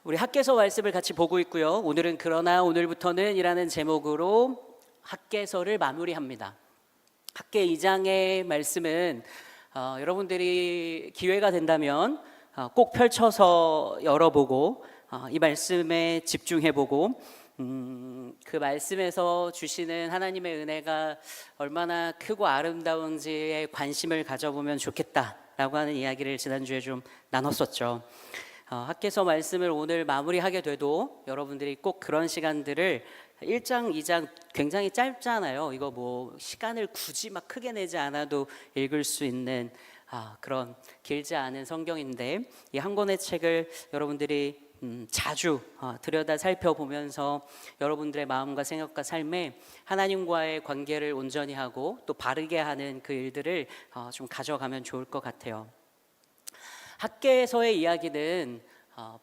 우리 학개서 말씀을 같이 보고 있고요. 오늘은 그러나 오늘부터는 이라는 제목으로 학개서를 마무리합니다. 학개 2장의 말씀은 여러분들이 기회가 된다면 꼭 펼쳐서 열어보고 이 말씀에 집중해보고 그 말씀에서 주시는 하나님의 은혜가 얼마나 크고 아름다운지에 관심을 가져보면 좋겠다라고 하는 이야기를 지난주에 좀 나눴었죠. 학개서 말씀을 오늘 마무리하게 돼도 여러분들이 꼭 그런 시간들을 1장, 2장 굉장히 짧잖아요. 이거 뭐 시간을 굳이 막 크게 내지 않아도 읽을 수 있는 그런 길지 않은 성경인데 이 한 권의 책을 여러분들이 자주 들여다 살펴보면서 여러분들의 마음과 생각과 삶에 하나님과의 관계를 온전히 하고 또 바르게 하는 그 일들을 좀 가져가면 좋을 것 같아요. 학개서의 이야기는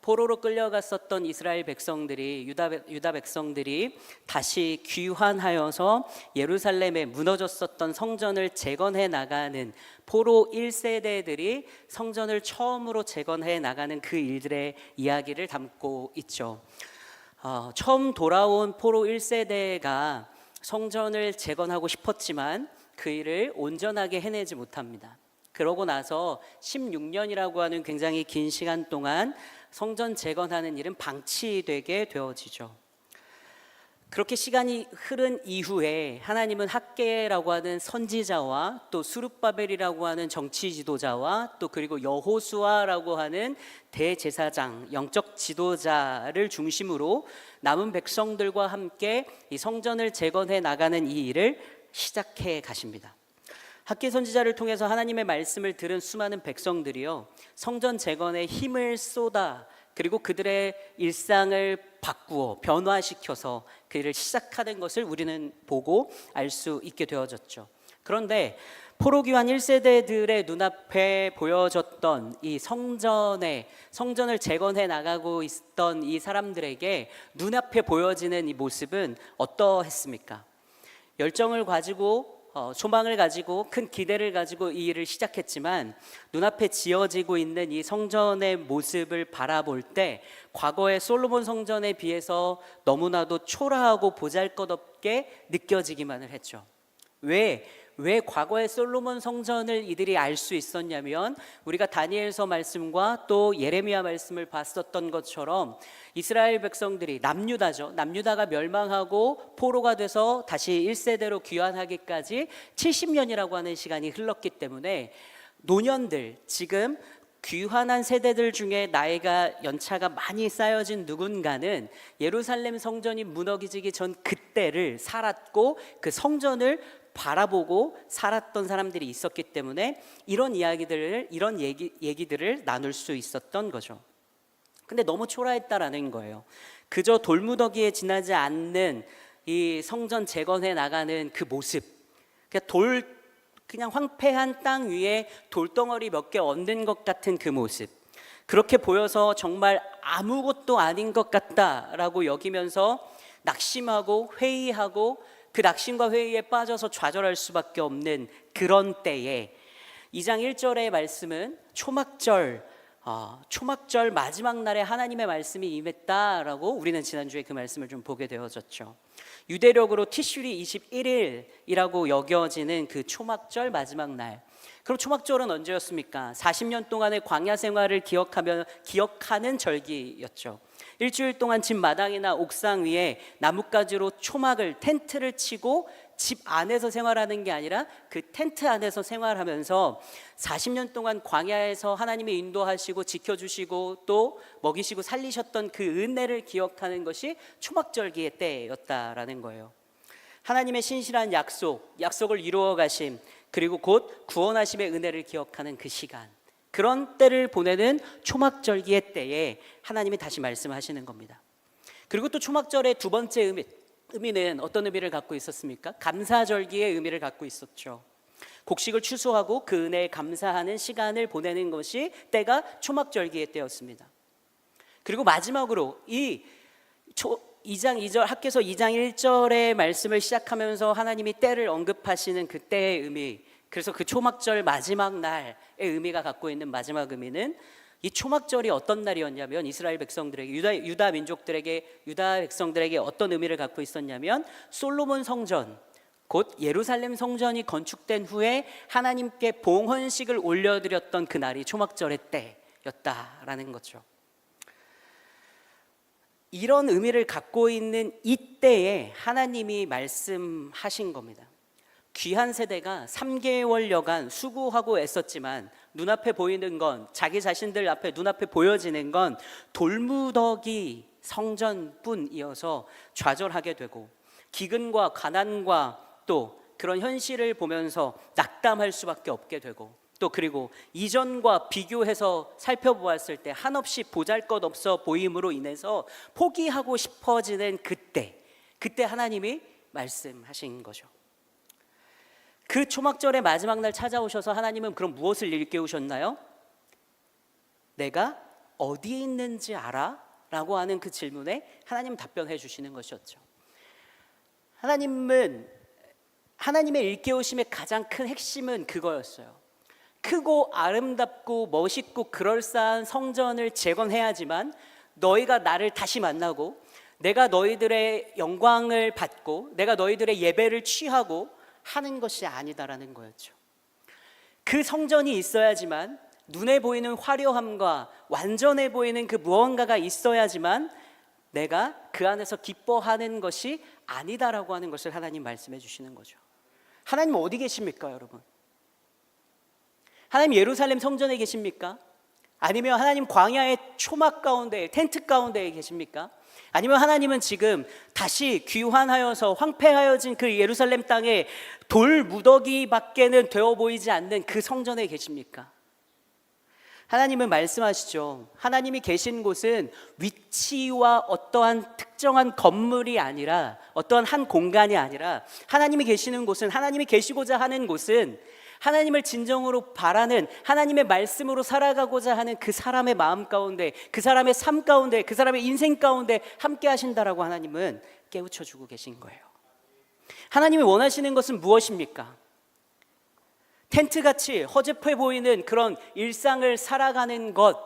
포로로 끌려갔었던 이스라엘 백성들이 유다 백성들이 다시 귀환하여서 예루살렘에 무너졌었던 성전을 재건해 나가는 포로 1세대들이 성전을 처음으로 재건해 나가는 그 일들의 이야기를 담고 있죠. 처음 돌아온 포로 1세대가 성전을 재건하고 싶었지만 그 일을 온전하게 해내지 못합니다. 그러고 나서 16년이라고 하는 굉장히 긴 시간 동안 성전 재건하는 일은 방치되게 되어지죠. 그렇게 시간이 흐른 이후에 하나님은 학개라고 하는 선지자와 또 스룹바벨이라고 하는 정치 지도자와 또 그리고 여호수아라고 하는 대제사장, 영적 지도자를 중심으로 남은 백성들과 함께 이 성전을 재건해 나가는 이 일을 시작해 가십니다. 학개 선지자를 통해서 하나님의 말씀을 들은 수많은 백성들이요, 성전 재건에 힘을 쏟아 그리고 그들의 일상을 바꾸어 변화시켜서 그 일을 시작하는 것을 우리는 보고 알 수 있게 되어졌죠. 그런데 포로 귀환 1세대들의 눈앞에 보여졌던 이 성전을 재건해 나가고 있던 이 사람들에게 눈앞에 보여지는 이 모습은 어떠했습니까? 열정을 가지고 소망을 가지고 큰 기대를 가지고 이 일을 시작했지만 눈앞에 지어지고 있는 이 성전의 모습을 바라볼 때 과거의 솔로몬 성전에 비해서 너무나도 초라하고 보잘것없게 느껴지기만을 했죠. 왜 과거의 솔로몬 성전을 이들이 알 수 있었냐면 우리가 다니엘서 말씀과 또 예레미야 말씀을 봤었던 것처럼 이스라엘 백성들이 남유다가 멸망하고 포로가 돼서 다시 1세대로 귀환하기까지 70년이라고 하는 시간이 흘렀기 때문에 노년들, 지금 귀환한 세대들 중에 나이가 연차가 많이 쌓여진 누군가는 예루살렘 성전이 무너지기 전 그때를 살았고 그 성전을 바라보고 살았던 사람들이 있었기 때문에 이런 얘기들을 나눌 수 있었던 거죠. 근데 너무 초라했다라는 거예요. 그저 돌무더기에 지나지 않는 이 성전 재건해 나가는 그 모습, 그냥 황폐한 땅 위에 돌덩어리 몇 개 얹는 것 같은 그 모습, 그렇게 보여서 정말 아무것도 아닌 것 같다라고 여기면서 낙심하고 회의하고 그 낙심과 회의에 빠져서 좌절할 수밖에 없는 그런 때에 2장 1절의 말씀은 초막절 마지막 날에 하나님의 말씀이 임했다라고 우리는 지난주에 그 말씀을 좀 보게 되어졌죠. 유대력으로 티슈리 21일이라고 여겨지는 그 초막절 마지막 날. 그럼 초막절은 언제였습니까? 40년 동안의 광야 생활을 기억하는 절기였죠. 일주일 동안 집 마당이나 옥상 위에 나뭇가지로 텐트를 치고 집 안에서 생활하는 게 아니라 그 텐트 안에서 생활하면서 40년 동안 광야에서 하나님이 인도하시고 지켜주시고 또 먹이시고 살리셨던 그 은혜를 기억하는 것이 초막절기의 때였다라는 거예요. 하나님의 신실한 약속을 이루어 가심, 그리고 곧 구원하심의 은혜를 기억하는 그 시간, 그런 때를 보내는 초막절기의 때에 하나님이 다시 말씀하시는 겁니다. 그리고 또 초막절의 두 번째 의미는 어떤 의미를 갖고 있었습니까? 감사절기의 의미를 갖고 있었죠. 곡식을 추수하고 그 은혜에 감사하는 시간을 보내는 것이 때가 초막절기의 때였습니다. 그리고 마지막으로 이 2장 2절 학개서 2장 1절의 말씀을 시작하면서 하나님이 때를 언급하시는 그 때의 의미, 그래서 그 초막절 마지막 날의 의미가 갖고 있는 마지막 의미는 이 초막절이 어떤 날이었냐면 이스라엘 백성들에게, 유다 민족들에게, 유다 백성들에게 어떤 의미를 갖고 있었냐면 솔로몬 성전, 곧 예루살렘 성전이 건축된 후에 하나님께 봉헌식을 올려드렸던 그날이 초막절의 때였다라는 거죠. 이런 의미를 갖고 있는 이때에 하나님이 말씀하신 겁니다. 귀한 세대가 3개월여간 수고하고 애썼지만 눈앞에 보이는 건, 자기 자신들 앞에 눈앞에 보여지는 건 돌무더기 성전뿐이어서 좌절하게 되고, 기근과 가난과 또 그런 현실을 보면서 낙담할 수밖에 없게 되고, 또 그리고 이전과 비교해서 살펴보았을 때 한없이 보잘것없어 보임으로 인해서 포기하고 싶어지는 그때 하나님이 말씀하신 거죠. 그 초막절의 마지막 날 찾아오셔서 하나님은 그럼 무엇을 일깨우셨나요? 내가 어디에 있는지 알아? 라고 하는 그 질문에 하나님 답변해 주시는 것이었죠. 하나님의 일깨우심의 가장 큰 핵심은 그거였어요. 크고 아름답고 멋있고 그럴싸한 성전을 재건해야지만 너희가 나를 다시 만나고, 내가 너희들의 영광을 받고, 내가 너희들의 예배를 취하고 하는 것이 아니다라는 거였죠. 그 성전이 있어야지만, 눈에 보이는 화려함과 완전해 보이는 그 무언가가 있어야지만 내가 그 안에서 기뻐하는 것이 아니다라고 하는 것을 하나님 말씀해 주시는 거죠. 하나님 어디 계십니까, 여러분? 하나님 예루살렘 성전에 계십니까? 아니면 하나님 광야의 초막 가운데, 텐트 가운데에 계십니까? 아니면 하나님은 지금 다시 귀환하여서 황폐하여진 그 예루살렘 땅에 돌 무더기밖에는 되어 보이지 않는 그 성전에 계십니까? 하나님은 말씀하시죠. 하나님이 계신 곳은 위치와 어떠한 특정한 건물이 아니라, 어떠한 한 공간이 아니라, 하나님이 계시는 곳은, 하나님이 계시고자 하는 곳은 하나님을 진정으로 바라는, 하나님의 말씀으로 살아가고자 하는 그 사람의 마음 가운데, 그 사람의 삶 가운데, 그 사람의 인생 가운데 함께 하신다라고 하나님은 깨우쳐 주고 계신 거예요. 하나님이 원하시는 것은 무엇입니까? 텐트같이 허접해 보이는 그런 일상을 살아가는 것,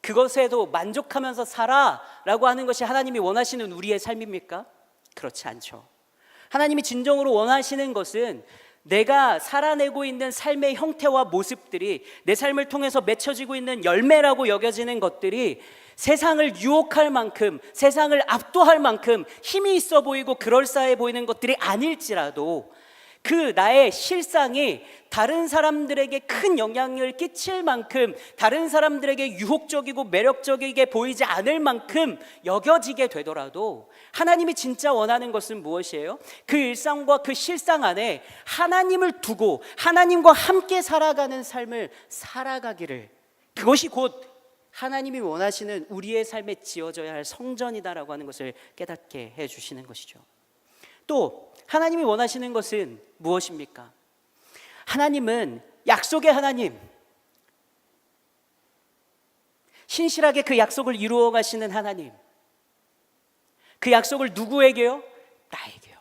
그것에도 만족하면서 살아라고 하는 것이 하나님이 원하시는 우리의 삶입니까? 그렇지 않죠. 하나님이 진정으로 원하시는 것은 내가 살아내고 있는 삶의 형태와 모습들이, 내 삶을 통해서 맺혀지고 있는 열매라고 여겨지는 것들이 세상을 유혹할 만큼, 세상을 압도할 만큼 힘이 있어 보이고 그럴싸해 보이는 것들이 아닐지라도 그 나의 실상이 다른 사람들에게 큰 영향을 끼칠 만큼, 다른 사람들에게 유혹적이고 매력적이게 보이지 않을 만큼 여겨지게 되더라도 하나님이 진짜 원하는 것은 무엇이에요? 그 일상과 그 실상 안에 하나님을 두고 하나님과 함께 살아가는 삶을 살아가기를, 그것이 곧 하나님이 원하시는 우리의 삶에 지어져야 할 성전이다라고 하는 것을 깨닫게 해주시는 것이죠. 또 하나님이 원하시는 것은 무엇입니까? 하나님은 약속의 하나님, 신실하게 그 약속을 이루어 가시는 하나님. 그 약속을 누구에게요? 나에게요.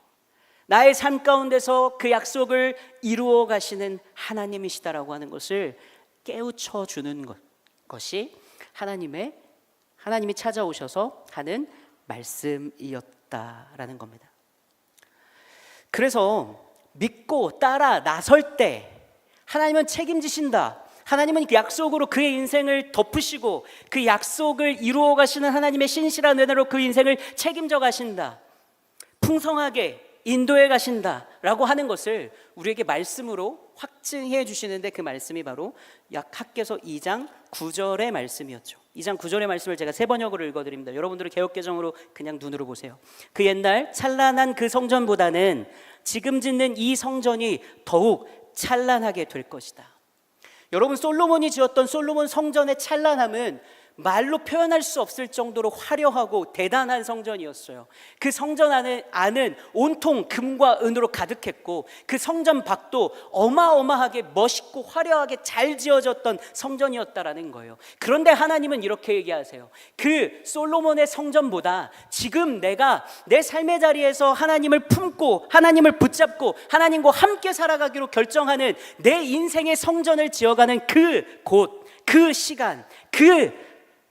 나의 삶 가운데서 그 약속을 이루어 가시는 하나님이시다라고 하는 것을 깨우쳐 주는 것이 하나님이 찾아오셔서 하는 말씀이었다라는 겁니다. 그래서 믿고 따라 나설 때 하나님은 책임지신다. 하나님은 그 약속으로 그의 인생을 덮으시고 그 약속을 이루어 가시는 하나님의 신실한 은혜로 그 인생을 책임져 가신다. 풍성하게 인도해 가신다라고 하는 것을 우리에게 말씀으로 확증해 주시는데, 그 말씀이 바로 약학개서 2장 9절의 말씀이었죠. 2장 9절의 말씀을 제가 세 번역으로 읽어드립니다. 여러분들은 개역개정으로 그냥 눈으로 보세요. 그 옛날 찬란한 그 성전보다는 지금 짓는 이 성전이 더욱 찬란하게 될 것이다. 여러분, 솔로몬이 지었던 솔로몬 성전의 찬란함은 말로 표현할 수 없을 정도로 화려하고 대단한 성전이었어요. 그 성전 안은 온통 금과 은으로 가득했고, 그 성전 밖도 어마어마하게 멋있고 화려하게 잘 지어졌던 성전이었다라는 거예요. 그런데 하나님은 이렇게 얘기하세요. 그 솔로몬의 성전보다 지금 내가 내 삶의 자리에서 하나님을 품고 하나님을 붙잡고 하나님과 함께 살아가기로 결정하는 내 인생의 성전을 지어가는 그 곳, 그 시간, 그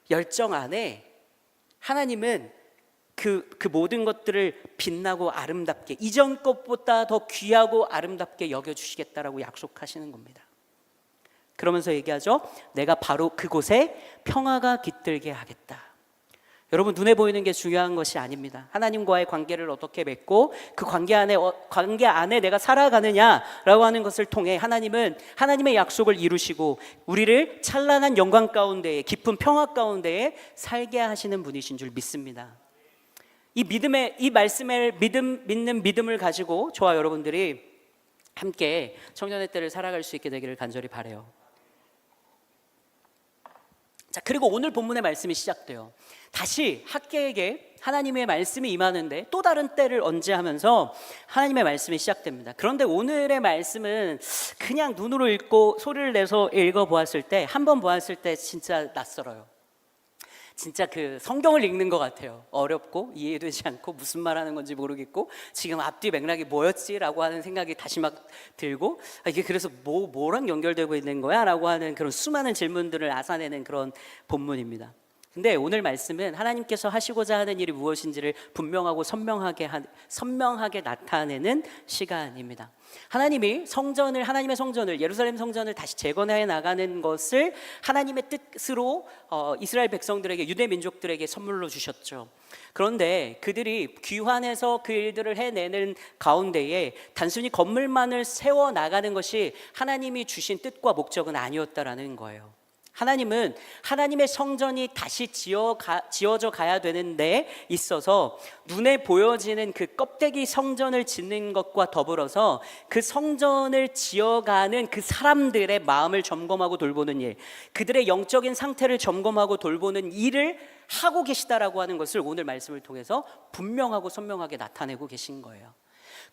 열정 안에 하나님은 그 모든 것들을 빛나고 아름답게, 이전 것보다 더 귀하고 아름답게 여겨주시겠다라고 약속하시는 겁니다. 그러면서 얘기하죠. 내가 바로 그곳에 평화가 깃들게 하겠다. 여러분, 눈에 보이는 게 중요한 것이 아닙니다. 하나님과의 관계를 어떻게 맺고 그 관계 안에 내가 살아가느냐라고 하는 것을 통해 하나님은 하나님의 약속을 이루시고 우리를 찬란한 영광 가운데에, 깊은 평화 가운데에 살게 하시는 분이신 줄 믿습니다. 이 말씀을 믿는 믿음을 가지고 저와 여러분들이 함께 청년의 때를 살아갈 수 있게 되기를 간절히 바라요. 자, 그리고 오늘 본문의 말씀이 시작돼요. 다시 학개에게 하나님의 말씀이 임하는데 또 다른 때를 언제하면서 하나님의 말씀이 시작됩니다. 그런데 오늘의 말씀은 그냥 눈으로 읽고 소리를 내서 읽어보았을 때, 한 번 보았을 때 진짜 낯설어요. 진짜 그 성경을 읽는 것 같아요. 어렵고 이해되지 않고 무슨 말하는 건지 모르겠고 지금 앞뒤 맥락이 뭐였지라고 하는 생각이 다시 막 들고, 이게 그래서 뭐랑 연결되고 있는 거야? 라고 하는 그런 수많은 질문들을 앗아내는 그런 본문입니다. 근데 오늘 말씀은 하나님께서 하시고자 하는 일이 무엇인지를 분명하고 선명하게 나타내는 시간입니다. 하나님의 성전을, 예루살렘 성전을 다시 재건해 나가는 것을 하나님의 뜻으로 이스라엘 백성들에게, 유대 민족들에게 선물로 주셨죠. 그런데 그들이 귀환해서 그 일들을 해내는 가운데에 단순히 건물만을 세워 나가는 것이 하나님이 주신 뜻과 목적은 아니었다라는 거예요. 하나님은 하나님의 성전이 다시 지어져 가야 되는 데 있어서 눈에 보여지는 그 껍데기 성전을 짓는 것과 더불어서 그 성전을 지어가는 그 사람들의 마음을 점검하고 돌보는 일, 그들의 영적인 상태를 점검하고 돌보는 일을 하고 계시다라고 하는 것을 오늘 말씀을 통해서 분명하고 선명하게 나타내고 계신 거예요.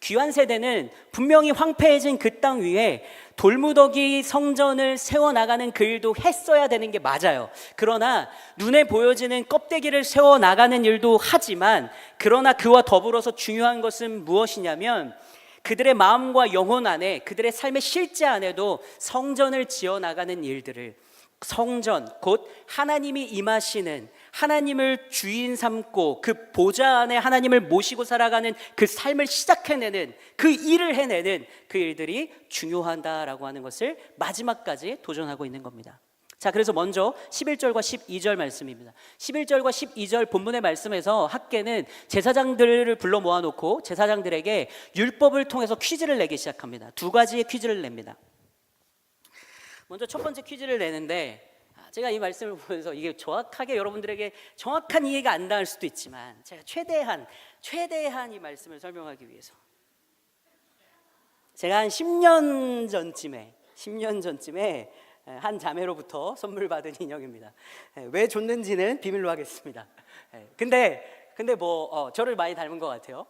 귀환 세대는 분명히 황폐해진 그 땅 위에 돌무더기 성전을 세워나가는 그 일도 했어야 되는 게 맞아요. 그러나 눈에 보여지는 껍데기를 세워나가는 일도 하지만, 그러나 그와 더불어서 중요한 것은 무엇이냐면 그들의 마음과 영혼 안에, 그들의 삶의 실제 안에도 성전을 지어나가는 일들을, 성전 곧 하나님이 임하시는, 하나님을 주인 삼고 그 보좌 안에 하나님을 모시고 살아가는 그 삶을 시작해내는, 그 일을 해내는 그 일들이 중요하다라고 하는 것을 마지막까지 도전하고 있는 겁니다. 자, 그래서 먼저 11절과 12절 말씀입니다. 11절과 12절 본문의 말씀에서 학개는 제사장들을 불러 모아놓고 제사장들에게 율법을 통해서 퀴즈를 내기 시작합니다. 두 가지의 퀴즈를 냅니다. 먼저 첫 번째 퀴즈를 내는데, 제가 이 말씀을 보면서 이게 정확하게 여러분들에게 정확한 이해가 안 닿을 수도 있지만 제가 최대한 이 말씀을 설명하기 위해서 제가 한 10년 전쯤에 한 자매로부터 선물 받은 인형입니다. 왜 줬는지는 비밀로 하겠습니다. 근데 뭐 저를 많이 닮은 것 같아요.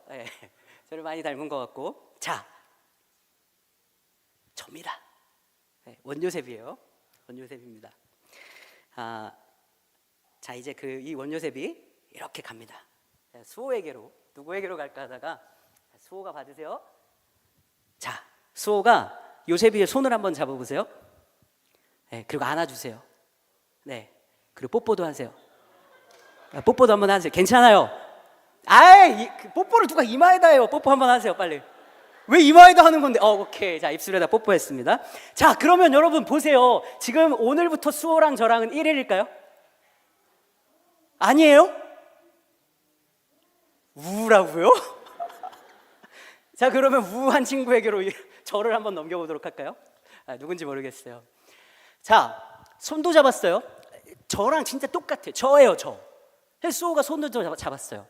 저를 많이 닮은 것 같고, 자, 접니다. 원요셉이에요. 원요셉입니다. 자, 이제 이 원요셉이 이렇게 갑니다. 수호에게로, 누구에게로 갈까 하다가 수호가 받으세요. 자, 수호가 요셉이의 손을 한번 잡아보세요. 그리고 안아주세요. 네, 그리고 뽀뽀도 하세요. 뽀뽀도 한번 하세요. 괜찮아요. 뽀뽀를 누가 이마에다 해요. 뽀뽀 한번 하세요, 빨리. 왜 이마에다 하는 건데? 오케이. 자, 입술에다 뽀뽀했습니다. 자, 그러면 여러분 보세요. 지금 오늘부터 수호랑 저랑은 1일일까요? 아니에요? 우라고요? 자, 그러면 우한 친구에게로 저를 한번 넘겨보도록 할까요? 누군지 모르겠어요. 자, 손도 잡았어요. 저랑 진짜 똑같아요. 저예요, 저. 수호가 손도 잡았어요.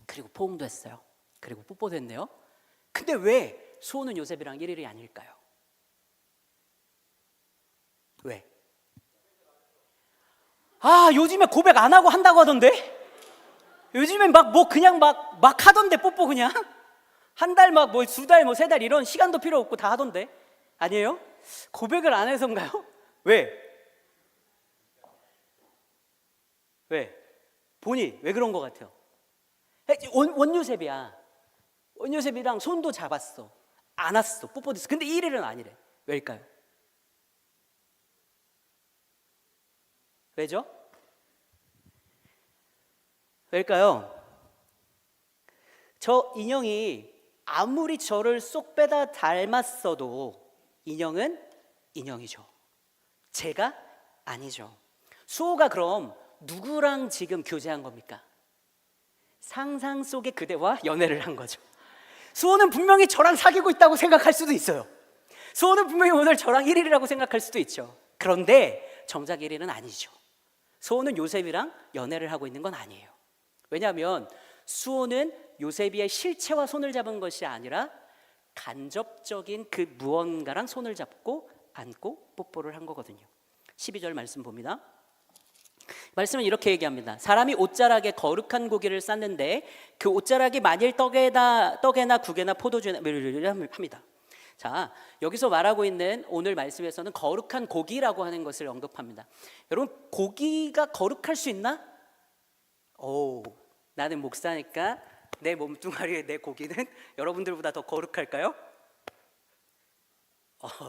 그리고 포옹도 했어요. 그리고 뽀뽀도 했네요. 근데 왜 수호는 요셉이랑 1일이 아닐까요? 왜? 요즘에 고백 안 하고 한다고 하던데? 요즘엔 그냥 하던데, 뽀뽀 그냥? 한 달 두 달 세 달 이런 시간도 필요 없고 다 하던데? 아니에요? 고백을 안 해서인가요? 왜? 본이 왜 그런 것 같아요? 원요셉이야. 원요셉이랑 손도 잡았어, 안았어, 뽀뽀도 했어. 근데 1일은 아니래. 왜일까요? 왜죠? 왜일까요? 저 인형이 아무리 저를 쏙 빼다 닮았어도 인형은 인형이죠. 제가 아니죠. 수호가 그럼 누구랑 지금 교제한 겁니까? 상상 속의 그대와 연애를 한 거죠. 수호는 분명히 저랑 사귀고 있다고 생각할 수도 있어요. 수호는 분명히 오늘 저랑 1일이라고 생각할 수도 있죠. 그런데 정작 1일은 아니죠. 수호는 요셉이랑 연애를 하고 있는 건 아니에요. 왜냐하면 수호는 요셉의 실체와 손을 잡은 것이 아니라 간접적인 그 무언가랑 손을 잡고 안고 뽀뽀를 한 거거든요. 12절 말씀 봅니다. 말씀은 이렇게 얘기합니다. 사람이 옷자락에 거룩한 고기를 쌌는데 그 옷자락이 만일 떡에나 국에나 포도주에나 합니다. 자, 여기서 말하고 있는 오늘 말씀에서는 거룩한 고기라고 하는 것을 언급합니다. 여러분, 고기가 거룩할 수 있나? 나는 목사니까 내 몸뚱아리의 내 고기는 여러분들보다 더 거룩할까요?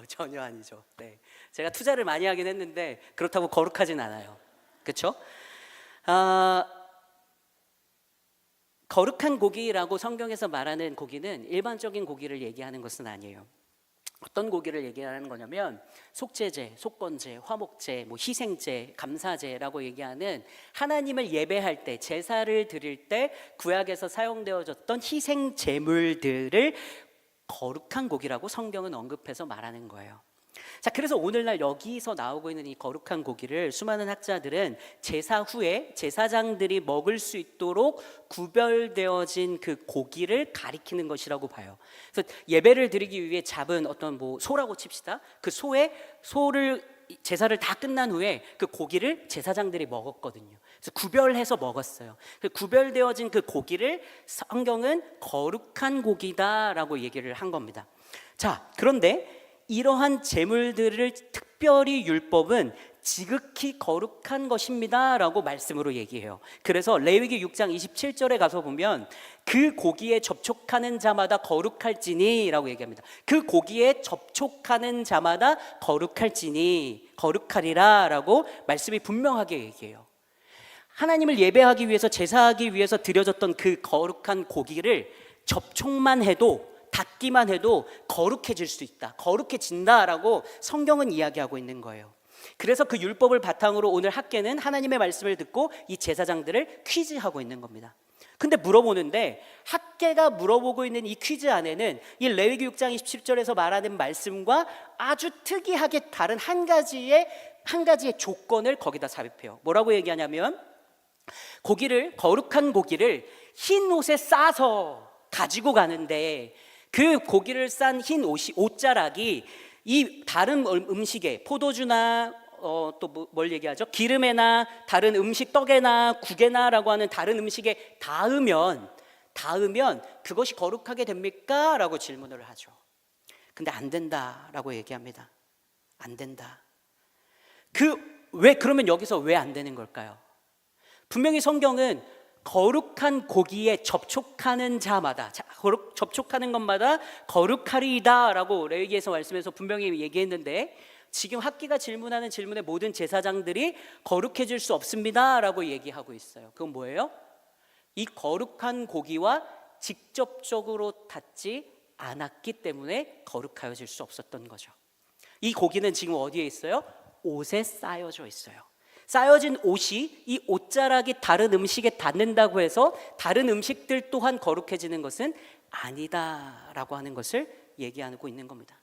전혀 아니죠. 네, 제가 투자를 많이 하긴 했는데 그렇다고 거룩하진 않아요. 그렇죠? 거룩한 고기라고 성경에서 말하는 고기는 일반적인 고기를 얘기하는 것은 아니에요. 어떤 고기를 얘기하는 거냐면 속죄제, 속건제, 화목제, 희생제, 감사제라고 얘기하는 하나님을 예배할 때, 제사를 드릴 때 구약에서 사용되어졌던 희생 제물들을 거룩한 고기라고 성경은 언급해서 말하는 거예요. 자, 그래서 오늘날 여기서 나오고 있는 이 거룩한 고기를 수많은 학자들은 제사 후에 제사장들이 먹을 수 있도록 구별되어진 그 고기를 가리키는 것이라고 봐요. 그래서 예배를 드리기 위해 잡은 어떤 소라고 칩시다. 그 소를 제사를 다 끝난 후에 그 고기를 제사장들이 먹었거든요. 그래서 구별해서 먹었어요. 그 구별되어진 그 고기를 성경은 거룩한 고기다라고 얘기를 한 겁니다. 자, 그런데 이러한 제물들을 특별히 율법은 지극히 거룩한 것입니다 라고 말씀으로 얘기해요. 그래서 레위기 6장 27절에 가서 보면 그 고기에 접촉하는 자마다 거룩할지니 라고 얘기합니다. 그 고기에 접촉하는 자마다 거룩하리라 라고 말씀이 분명하게 얘기해요. 하나님을 예배하기 위해서, 제사하기 위해서 드려졌던 그 거룩한 고기를 접촉만 해도, 닿기만 해도 거룩해질 수 있다, 거룩해진다라고 성경은 이야기하고 있는 거예요. 그래서 그 율법을 바탕으로 오늘 학계는 하나님의 말씀을 듣고 이 제사장들을 퀴즈하고 있는 겁니다. 근데 물어보는데 학계가 물어보고 있는 이 퀴즈 안에는 이 레위기 6장 27절에서 말하는 말씀과 아주 특이하게 다른 한 가지의 조건을 거기다 삽입해요. 뭐라고 얘기하냐면 거룩한 고기를 흰 옷에 싸서 가지고 가는데 그 고기를 싼 흰 옷자락이 이 다른 음식에 포도주나 또 뭘 얘기하죠? 기름에나 다른 음식, 떡에나 국에나라고 하는 다른 음식에 닿으면 그것이 거룩하게 됩니까? 라고 질문을 하죠. 근데 안 된다라고 얘기합니다. 안 된다. 그러면 여기서 왜 안 되는 걸까요? 분명히 성경은 거룩한 고기에 접촉하는 자마다, 접촉하는 것마다 거룩하리이다 라고 레위기에서 말씀해서 분명히 얘기했는데, 지금 학기가 질문하는 질문에 모든 제사장들이 거룩해질 수 없습니다 라고 얘기하고 있어요. 그건 뭐예요? 이 거룩한 고기와 직접적으로 닿지 않았기 때문에 거룩하여질 수 없었던 거죠. 이 고기는 지금 어디에 있어요? 옷에 쌓여져 있어요. 쌓여진 옷이 이 옷자락이 다른 음식에 닿는다고 해서 다른 음식들 또한 거룩해지는 것은 아니다라고 하는 것을 얘기하고 있는 겁니다.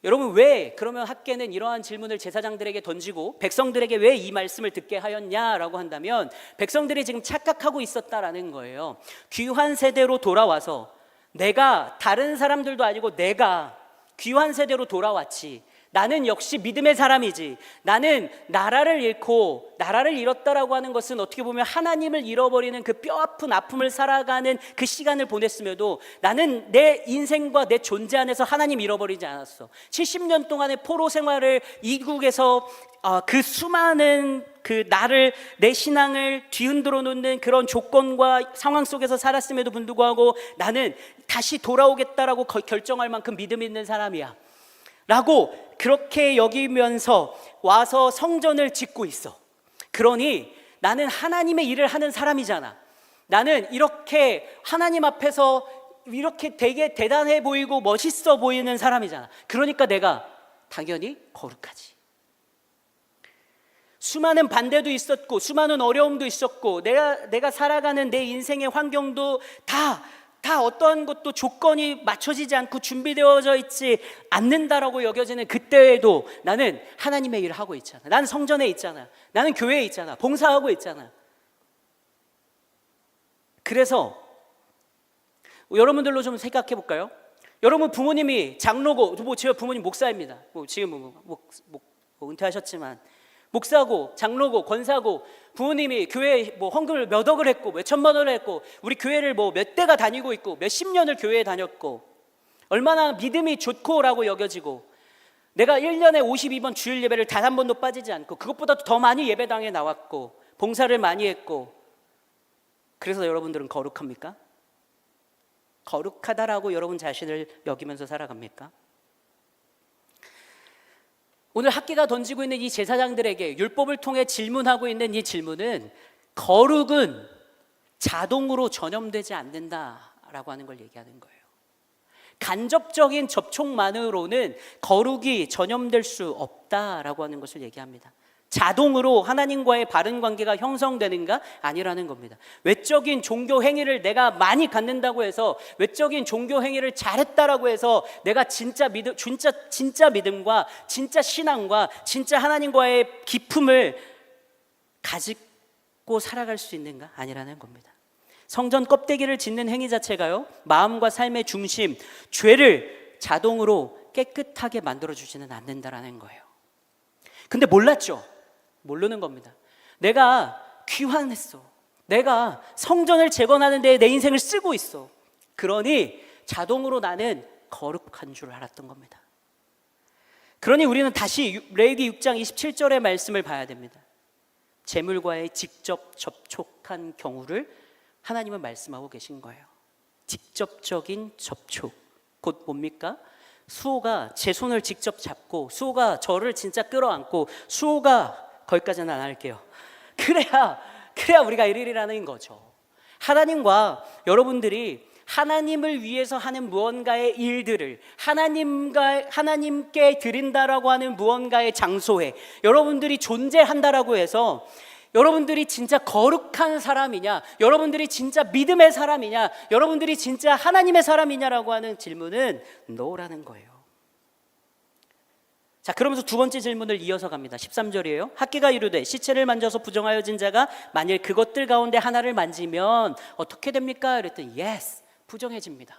여러분, 왜 그러면 학계는 이러한 질문을 제사장들에게 던지고 백성들에게 왜 이 말씀을 듣게 하였냐라고 한다면, 백성들이 지금 착각하고 있었다라는 거예요. 귀환 세대로 돌아와서 내가 다른 사람들도 아니고 내가 귀환 세대로 돌아왔지, 나는 역시 믿음의 사람이지, 나는 나라를 잃었다라고 하는 것은 어떻게 보면 하나님을 잃어버리는 그 뼈아픈 아픔을 살아가는 그 시간을 보냈음에도 나는 내 인생과 내 존재 안에서 하나님 잃어버리지 않았어. 70년 동안의 포로 생활을 이국에서 그 수많은 내 신앙을 뒤흔들어 놓는 그런 조건과 상황 속에서 살았음에도 불구하고 나는 다시 돌아오겠다라고 결정할 만큼 믿음 있는 사람이야 라고 그렇게 여기면서 와서 성전을 짓고 있어. 그러니 나는 하나님의 일을 하는 사람이잖아. 나는 이렇게 하나님 앞에서 이렇게 되게 대단해 보이고 멋있어 보이는 사람이잖아. 그러니까 내가 당연히 거룩하지. 수많은 반대도 있었고 수많은 어려움도 있었고 내가 살아가는 내 인생의 환경도 다 어떠한 것도 조건이 맞춰지지 않고 준비되어져 있지 않는다라고 여겨지는 그때에도 나는 하나님의 일을 하고 있잖아. 나는 성전에 있잖아. 나는 교회에 있잖아. 봉사하고 있잖아. 그래서 여러분들로 좀 생각해 볼까요? 여러분 부모님이 장로고, 제 부모님 목사입니다. 지금 은퇴하셨지만 목사고 장로고 권사고 부모님이 교회에 헌금을 몇 억을 했고 몇 천만 원을 했고 우리 교회를 몇 대가 다니고 있고 몇십 년을 교회에 다녔고 얼마나 믿음이 좋고라고 여겨지고 내가 1년에 52번 주일 예배를 단 한 번도 빠지지 않고 그것보다도 더 많이 예배당에 나왔고 봉사를 많이 했고 그래서 여러분들은 거룩합니까? 거룩하다라고 여러분 자신을 여기면서 살아갑니까? 오늘 학계가 던지고 있는 이 제사장들에게 율법을 통해 질문하고 있는 이 질문은 거룩은 자동으로 전염되지 않는다라고 하는 걸 얘기하는 거예요. 간접적인 접촉만으로는 거룩이 전염될 수 없다라고 하는 것을 얘기합니다. 자동으로 하나님과의 바른 관계가 형성되는가? 아니라는 겁니다. 외적인 종교 행위를 내가 많이 갖는다고 해서 외적인 종교 행위를 잘했다라고 해서 내가 진짜 믿음과 진짜 신앙과 진짜 하나님과의 기쁨을 가지고 살아갈 수 있는가? 아니라는 겁니다. 성전 껍데기를 짓는 행위 자체가요, 마음과 삶의 중심, 죄를 자동으로 깨끗하게 만들어주지는 않는다라는 거예요. 근데 몰랐죠? 모르는 겁니다. 내가 귀환했어. 내가 성전을 재건하는 데에 내 인생을 쓰고 있어. 그러니 자동으로 나는 거룩한 줄 알았던 겁니다. 그러니 우리는 다시 레위기 6장 27절의 말씀을 봐야 됩니다. 재물과의 직접 접촉한 경우를 하나님은 말씀하고 계신 거예요. 직접적인 접촉, 곧 뭡니까? 수호가 제 손을 직접 잡고 수호가 저를 진짜 끌어안고 수호가 거기까지는 안 할게요. 그래야 우리가 일일이라는 거죠. 하나님과 여러분들이 하나님을 위해서 하는 무언가의 일들을 하나님께 드린다라고 하는 무언가의 장소에 여러분들이 존재한다라고 해서 여러분들이 진짜 거룩한 사람이냐, 여러분들이 진짜 믿음의 사람이냐, 여러분들이 진짜 하나님의 사람이냐라고 하는 질문은 no라는 거예요. 자, 그러면서 두 번째 질문을 이어서 갑니다. 13절이에요. 학개가 이르되 시체를 만져서 부정하여진 자가 만일 그것들 가운데 하나를 만지면 어떻게 됩니까? 그랬더니 yes, 부정해집니다.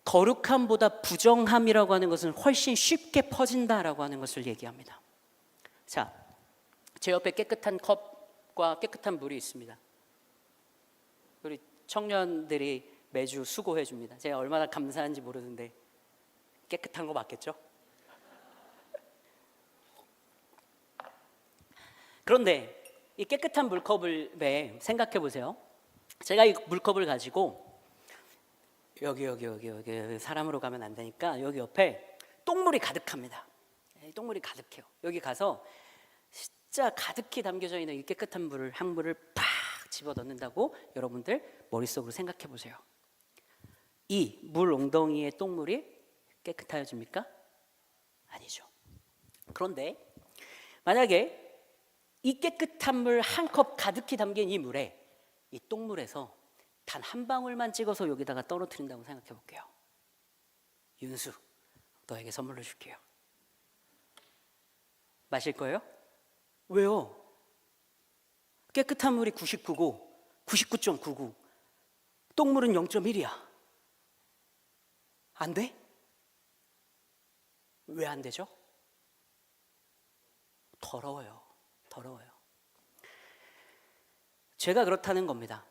거룩함보다 부정함이라고 하는 것은 훨씬 쉽게 퍼진다라고 하는 것을 얘기합니다. 자, 제 옆에 깨끗한 컵과 깨끗한 물이 있습니다. 우리 청년들이 매주 수고해 줍니다. 제가 얼마나 감사한지 모르는데 깨끗한 거 맞겠죠? 그런데 이 깨끗한 물컵을 생각해 보세요. 제가 이 물컵을 가지고 여기 사람으로 가면 안 되니까 여기 옆에 똥물이 가득합니다. 똥물이 가득해요. 여기 가서 진짜 가득히 담겨져 있는 이 깨끗한 향물을 팍 집어 넣는다고 여러분들 머릿속으로 생각해 보세요. 이 물 웅덩이의 똥물이 깨끗해집니까? 아니죠. 그런데 만약에 이 깨끗한 물 한 컵 가득히 담긴 이 물에 이 똥물에서 단 한 방울만 찍어서 여기다가 떨어뜨린다고 생각해 볼게요. 윤수, 너에게 선물로 줄게요. 마실 거예요? 왜요? 깨끗한 물이 99고 99.99, 똥물은 0.1이야. 안 돼? 왜 안 되죠? 더러워요. 죄가 그렇다는 겁니다.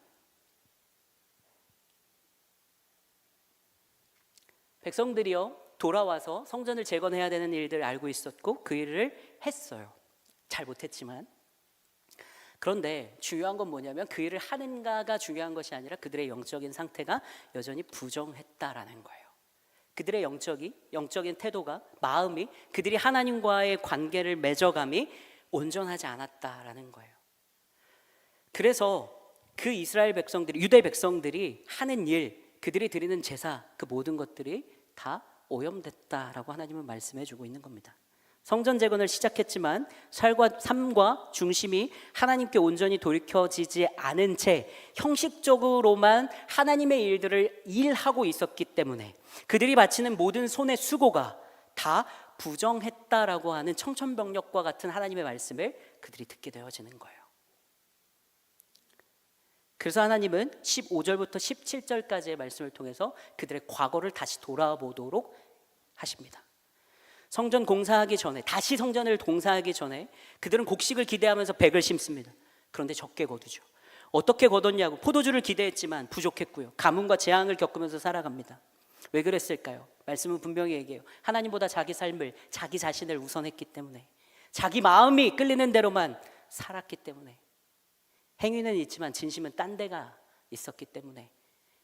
백성들이요, 돌아와서 성전을 재건해야 되는 일들을 알고 있었고 그 일을 했어요. 잘 못했지만. 그런데 중요한 건 뭐냐면 그 일을 하는가가 중요한 것이 아니라 그들의 영적인 상태가 여전히 부정했다라는 거예요. 그들의 영적인 태도가, 마음이, 그들이 하나님과의 관계를 맺어감이 온전하지 않았다라는 거예요. 그래서 그 이스라엘 백성들이, 유대 백성들이 하는 일, 그들이 드리는 제사, 그 모든 것들이 다 오염됐다라고 하나님은 말씀해 주고 있는 겁니다. 성전 재건을 시작했지만 삶과 중심이 하나님께 온전히 돌이켜지지 않은 채 형식적으로만 하나님의 일들을 일하고 있었기 때문에 그들이 바치는 모든 손의 수고가 다 부정했다라고 하는 청천벽력과 같은 하나님의 말씀을 그들이 듣게 되어지는 거예요. 그래서 하나님은 15절부터 17절까지의 말씀을 통해서 그들의 과거를 다시 돌아보도록 하십니다. 성전 공사하기 전에, 다시 성전을 공사하기 전에 그들은 곡식을 기대하면서 백을 심습니다. 그런데 적게 거두죠. 어떻게 거뒀냐고, 포도주를 기대했지만 부족했고요. 가뭄과 재앙을 겪으면서 살아갑니다. 왜 그랬을까요? 말씀은 분명히 얘기해요. 하나님보다 자기 삶을, 자기 자신을 우선했기 때문에, 자기 마음이 끌리는 대로만 살았기 때문에, 행위는 있지만 진심은 딴 데가 있었기 때문에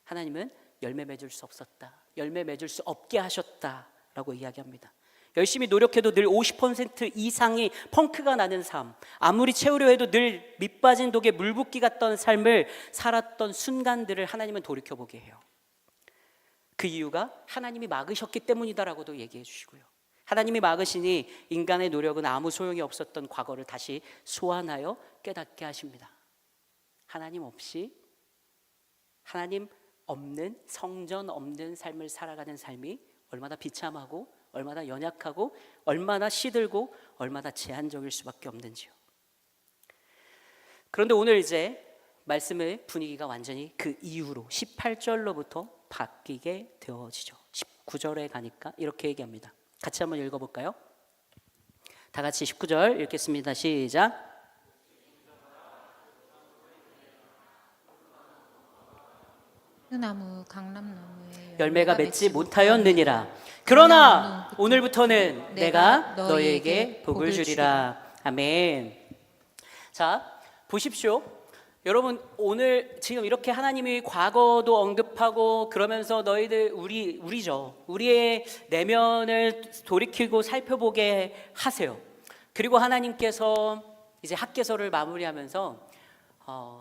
하나님은 열매 맺을 수 없었다, 열매 맺을 수 없게 하셨다라고 이야기합니다. 열심히 노력해도 늘 50% 이상이 펑크가 나는 삶, 아무리 채우려 해도 늘 밑빠진 독에 물붓기 같던 삶을 살았던 순간들을 하나님은 돌이켜보게 해요. 그 이유가 하나님이 막으셨기 때문이다라고도 얘기해 주시고요. 하나님이 막으시니 인간의 노력은 아무 소용이 없었던 과거를 다시 소환하여 깨닫게 하십니다. 하나님 없이, 하나님 없는, 성전 없는 삶을 살아가는 삶이 얼마나 비참하고 얼마나 연약하고 얼마나 시들고 얼마나 제한적일 수밖에 없는지요. 그런데 오늘 이제 말씀의 분위기가 완전히 그 이후로 18절로부터 바뀌게 되어지죠. 19절에 가니까 이렇게 얘기합니다. 같이 한번 읽어볼까요? 다 같이 19절 읽겠습니다. 시작. 나무 강람나무에 열매가 맺지 못하였느니라. 그러나 오늘부터는 내가 너희에게 복을 주리라. 아멘. 자, 보십시오. 여러분, 오늘 지금 이렇게 하나님이 과거도 언급하고 그러면서 너희들 우리죠. 우리의 내면을 돌이키고 살펴보게 하세요. 그리고 하나님께서 이제 학개서를 마무리하면서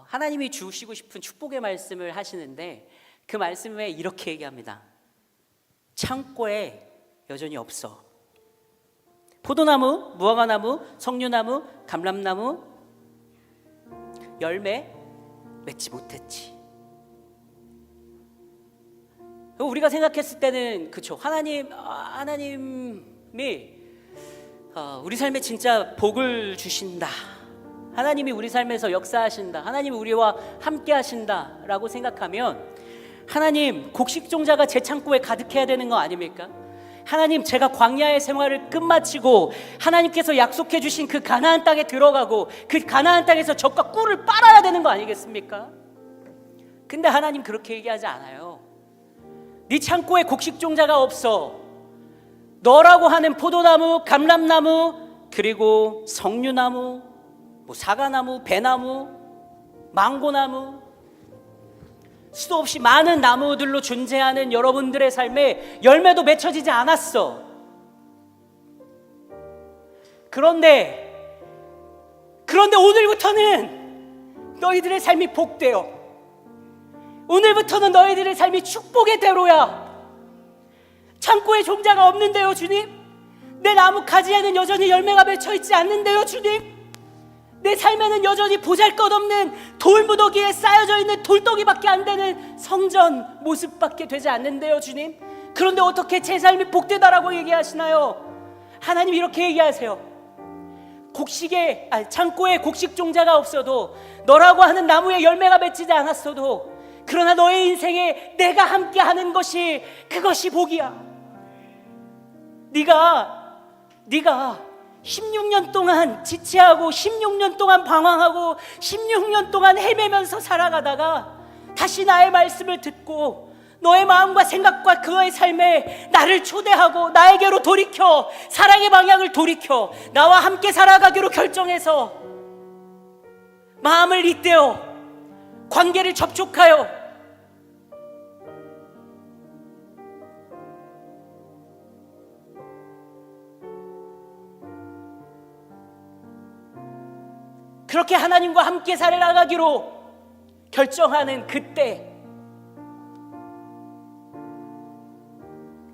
하나님이 주시고 싶은 축복의 말씀을 하시는데 그 말씀에 이렇게 얘기합니다. 창고에 여전히 없어. 포도나무, 무화과나무, 석류나무, 감람나무 열매 맺지 못했지. 우리가 생각했을 때는 그렇죠. 하나님이 우리 삶에 진짜 복을 주신다. 하나님이 우리 삶에서 역사하신다. 하나님이 우리와 함께 하신다라고 생각하면 하나님, 곡식종자가 제 창고에 가득해야 되는 거 아닙니까? 하나님, 제가 광야의 생활을 끝마치고 하나님께서 약속해 주신 그 가나안 땅에 들어가고 그 가나안 땅에서 젖과 꿀을 빨아야 되는 거 아니겠습니까? 근데 하나님 그렇게 얘기하지 않아요. 네 창고에 곡식종자가 없어. 너라고 하는 포도나무, 감람나무, 그리고 석류나무, 사과나무, 배나무, 망고나무, 수도 없이 많은 나무들로 존재하는 여러분들의 삶에 열매도 맺혀지지 않았어. 그런데 오늘부터는 너희들의 삶이 복되어, 오늘부터는 너희들의 삶이 축복의 대로야. 창고에 종자가 없는데요, 주님. 내 나무 가지에는 여전히 열매가 맺혀 있지 않는데요, 주님. 내 삶에는 여전히 보잘것없는 돌무더기에 쌓여져 있는 돌덩이밖에 안 되는 성전 모습밖에 되지 않는데요, 주님. 그런데 어떻게 제 삶이 복되다라고 얘기하시나요? 하나님 이렇게 얘기하세요. 창고에 곡식 종자가 없어도, 너라고 하는 나무에 열매가 맺히지 않았어도, 그러나 너의 인생에 내가 함께하는 것이, 그것이 복이야. 네가 16년 동안 지체하고 16년 동안 방황하고 16년 동안 헤매면서 살아가다가 다시 나의 말씀을 듣고 너의 마음과 생각과 그의 삶에 나를 초대하고 나에게로 돌이켜 사랑의 방향을 돌이켜 나와 함께 살아가기로 결정해서 마음을 잇대어 관계를 접촉하여 그렇게 하나님과 함께 살아가기로 결정하는 그때,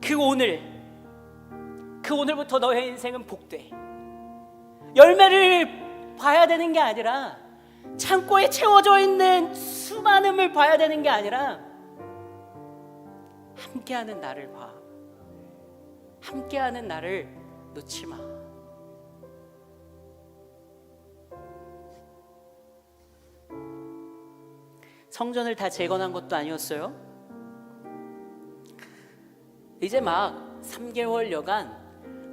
그 오늘부터 너의 인생은 복돼. 열매를 봐야 되는 게 아니라, 창고에 채워져 있는 수많음을 봐야 되는 게 아니라, 함께하는 나를 봐. 함께하는 나를 놓지 마. 성전을 다 재건한 것도 아니었어요. 이제 막 3개월여간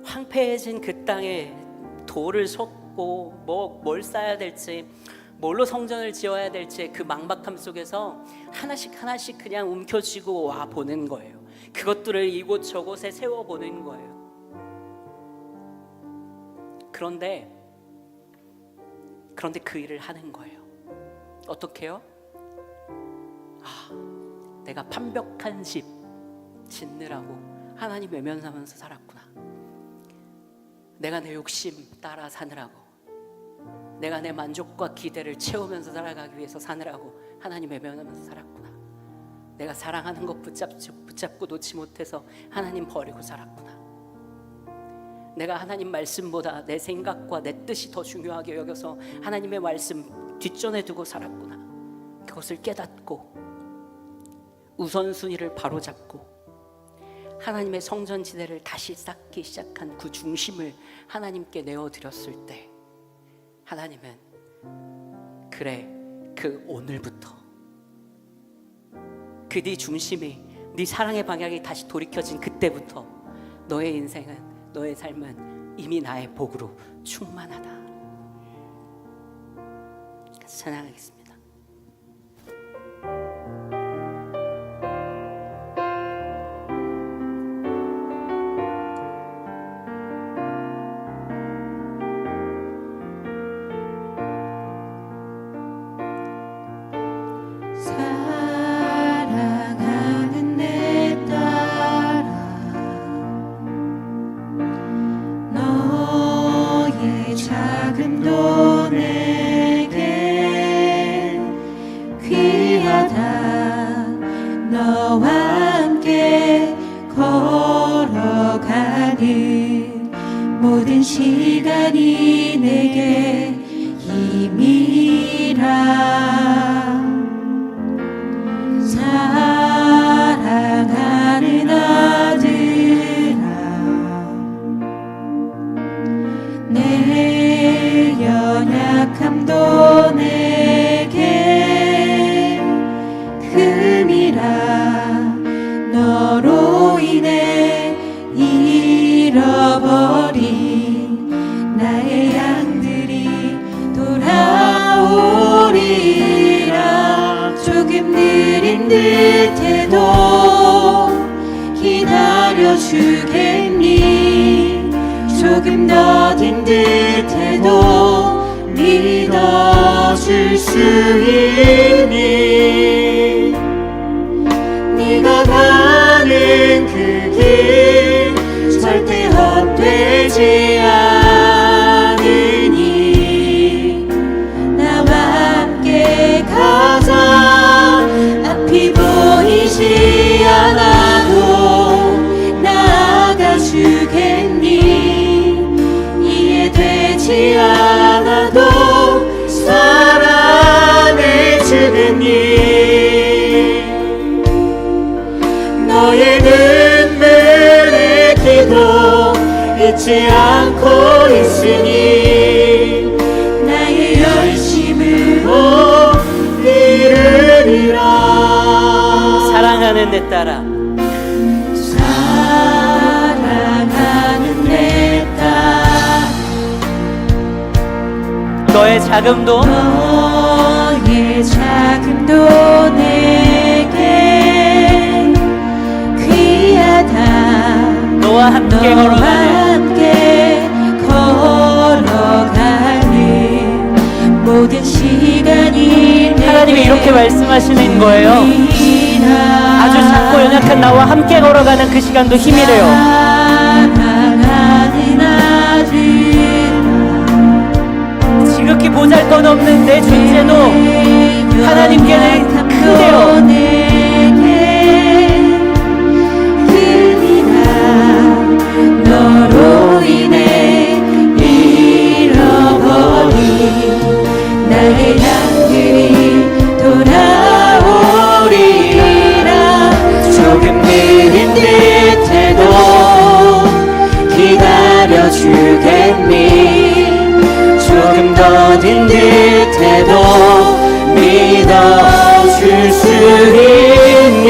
황폐해진 그 땅에 돌을 쏟고 뭘 쌓아야 될지, 뭘로 성전을 지어야 될지 그 막막함 속에서 하나씩 그냥 움켜쥐고 와 보는 거예요. 그것들을 이곳저곳에 세워보는 거예요. 그런데 그 일을 하는 거예요. 어떻게 해요? 내가 판벽한 집 짓느라고 하나님 외면하면서 살았구나. 내가 내 욕심 따라 사느라고, 내가 내 만족과 기대를 채우면서 살아가기 위해서 사느라고 하나님 외면하면서 살았구나. 내가 사랑하는 것 붙잡고 놓지 못해서 하나님 버리고 살았구나. 내가 하나님 말씀보다 내 생각과 내 뜻이 더 중요하게 여겨서 하나님의 말씀 뒷전에 두고 살았구나. 그것을 깨닫고 우선순위를 바로잡고 하나님의 성전지대를 다시 쌓기 시작한 그 중심을 하나님께 내어드렸을 때, 하나님은 그래, 그 오늘부터 그 네 중심이, 네 사랑의 방향이 다시 돌이켜진 그때부터 너의 인생은, 너의 삶은 이미 나의 복으로 충만하다. 찬양하겠습니다. 사랑하는 내 딸아, 너의 자금도 내게 귀하다. 너와 함께 걸어가는 모든 시간이 내게 힘이라. 사랑하는 아들아, 내 연약함도 내게 금이라. 너로 인해 잃어버린 나의 양들이 돌아오리라. 조금 느린 듯해도 기다려주겠니? 조금 더딘 듯해도 믿어줄 수 있니? 네가 가는 그 길 절대 헛되지 않으니 나와 함께 가자. 앞이 보이지 않아도 나아가주겠니? 이해되지 않아도 사랑해주겠니? 너의 눈물의 기도 잊지 않고 있으니 나의 열심으로 이르리라. 사랑하는 내 딸아, 사랑하는 내 딸, 너의 자금도 너의 자금도 내게 귀하다. 너와 함께 걸어가는 모든 시간이 하나님이 이렇게 말씀하시는 거예요. 아주 작고 연약한 나와 함께 걸어가는 그 시간도 힘이래요. 사랑하는 아들아, 지금 이렇게 보잘것없는 내 존재도 하나님께는 크대요. 너로 인해 잃어버린 나의 양들이 돌아오리라. 조금 느린 듯해도 기다려주겠니? 조금 더딘 듯해도 믿어줄 수 있니?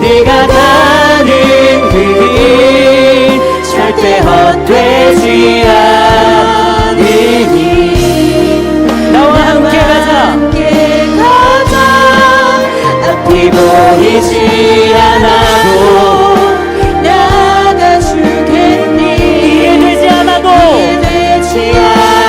네가 가는 그 길 절대 헛되지 않으니 나와 함께 가자. 앞이 보이지 않아도 나가주겠니? 이해되지 않아도 이해되지 않아도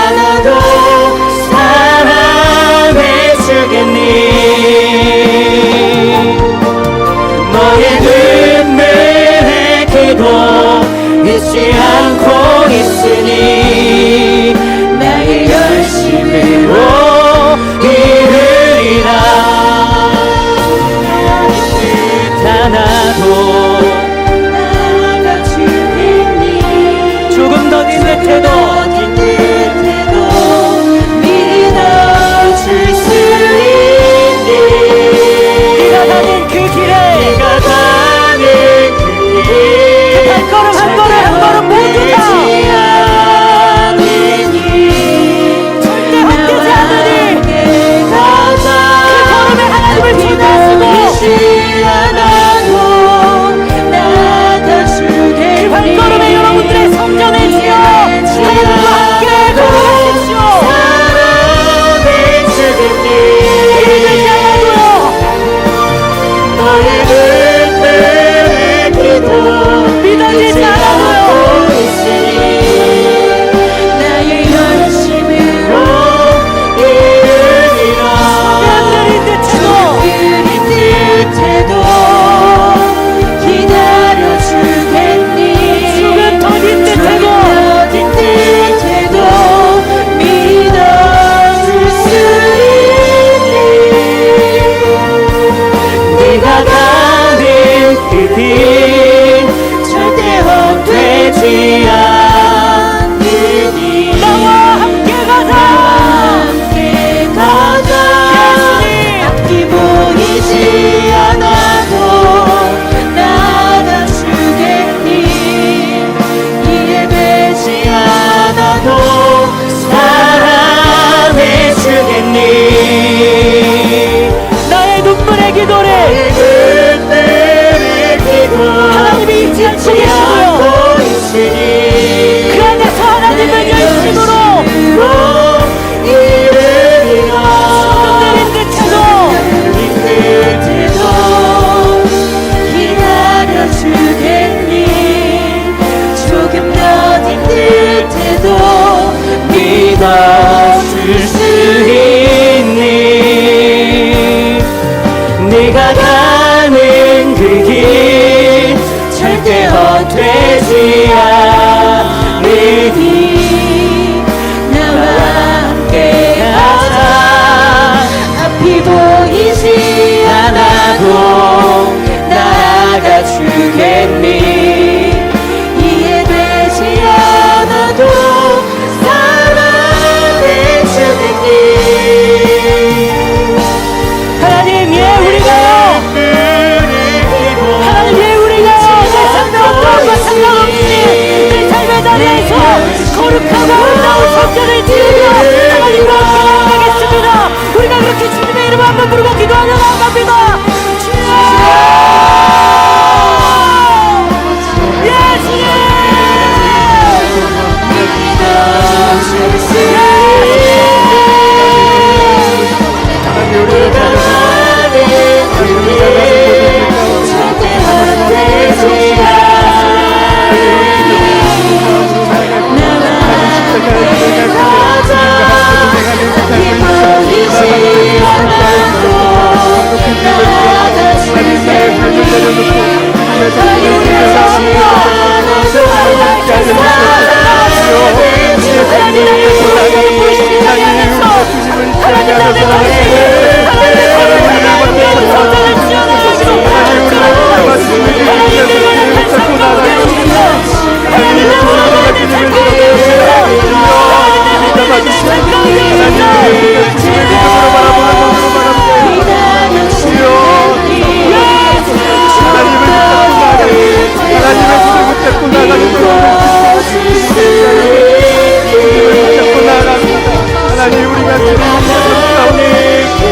하나님 우리가 주님을 붙잡사오니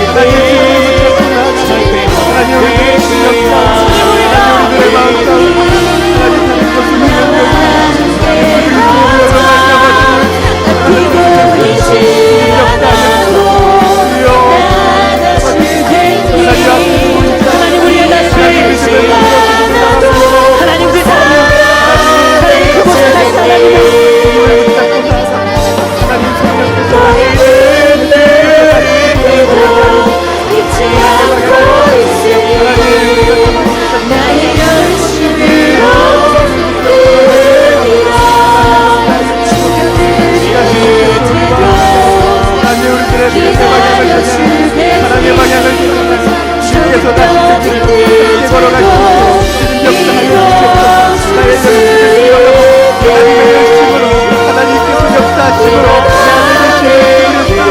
하나님 주님을 붙잡사오니 하나님 우리의 능력과 하나님 우리들의 마음 가운데 하나님 다른 것을 하나님 우리의 다시 하나님 그 사랑 하나님 그곳에 다시 하나님 잊지 않고 있으니 나의 열심으로 하나님의 방향을 주께서 다시 주님께 걸어가시고 나의 열심으로 하나님께서 역사하심으로 하나님과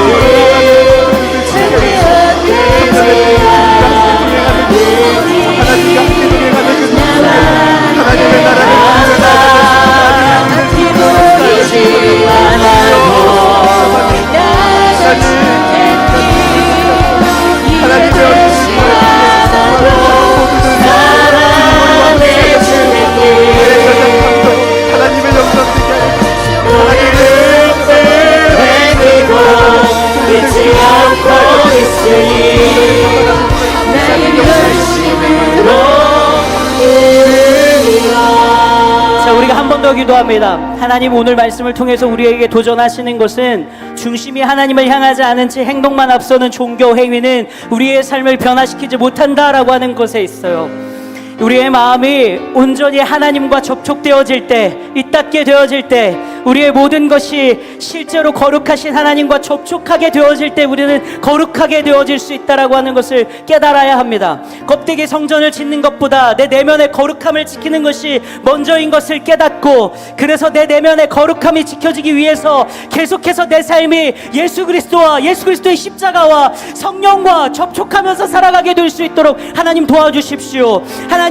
함께 동행하는 그 하나님의 나라를 하나님의 영광 잊지 않고 있으니 나의 열심으로 이르리라. 자, 우리가 한 번 더 기도합니다. 하나님 오늘 말씀을 통해서 우리에게 도전하시는 것은 중심이 하나님을 향하지 않은 채 행동만 앞서는 종교 행위는 우리의 삶을 변화시키지 못한다라고 하는 것에 있어요. 우리의 마음이 온전히 하나님과 접촉되어질 때, 이닿게 되어질 때, 우리의 모든 것이 실제로 거룩하신 하나님과 접촉하게 되어질 때 우리는 거룩하게 되어질 수 있다라고 하는 것을 깨달아야 합니다. 껍데기 성전을 짓는 것보다 내 내면의 거룩함을 지키는 것이 먼저인 것을 깨닫고, 그래서 내 내면의 거룩함이 지켜지기 위해서 계속해서 내 삶이 예수 그리스도와 예수 그리스도의 십자가와 성령과 접촉하면서 살아가게 될 수 있도록 하나님 도와주십시오. 하나님,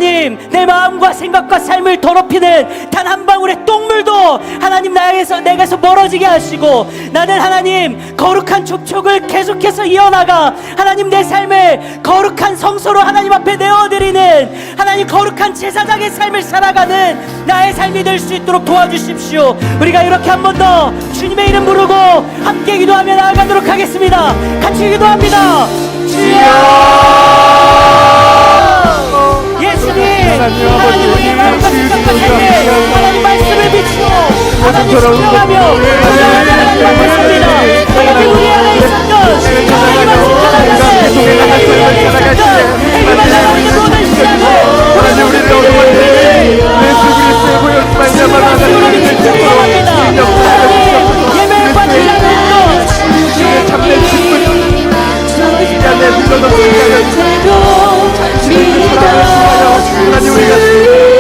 내 마음과 생각과 삶을 더럽히는 단 한 방울의 똥물도 하나님 내게서 멀어지게 하시고, 나는 하나님 거룩한 접촉을 계속해서 이어나가 하나님 내 삶을 거룩한 성소로 하나님 앞에 내어드리는 하나님 거룩한 제사장의 삶을 살아가는 나의 삶이 될 수 있도록 도와주십시오. 우리가 이렇게 한 번 더 주님의 이름 부르고 함께 기도하며 나아가도록 하겠습니다. 같이 기도합니다. 주여, 예수님, 하나님 우리의 마음과 생각과 삶에 하나님 말씀을 비추어 하나님 순종하며 하나님 앞에 섭니다. 하나님 우리 안에 있었던 하나님 앞에 살아가는 하나님 안에 있었던 행위만 나가는 모든 시간을 하나님 우리를 어려워하시는 예수 그리스도의 보혈 말미암아 하나님을 축복합니다. 하나님 예배를 받지 않는 것 주의 참된 기쁨 이 안에 흘러넘치는 하나님 우리가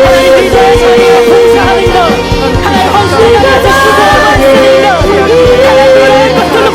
하나님 믿음의 자리에 봉사하는 것, 하나님 헌신을 가져 기도하는 것, 하나님 것들로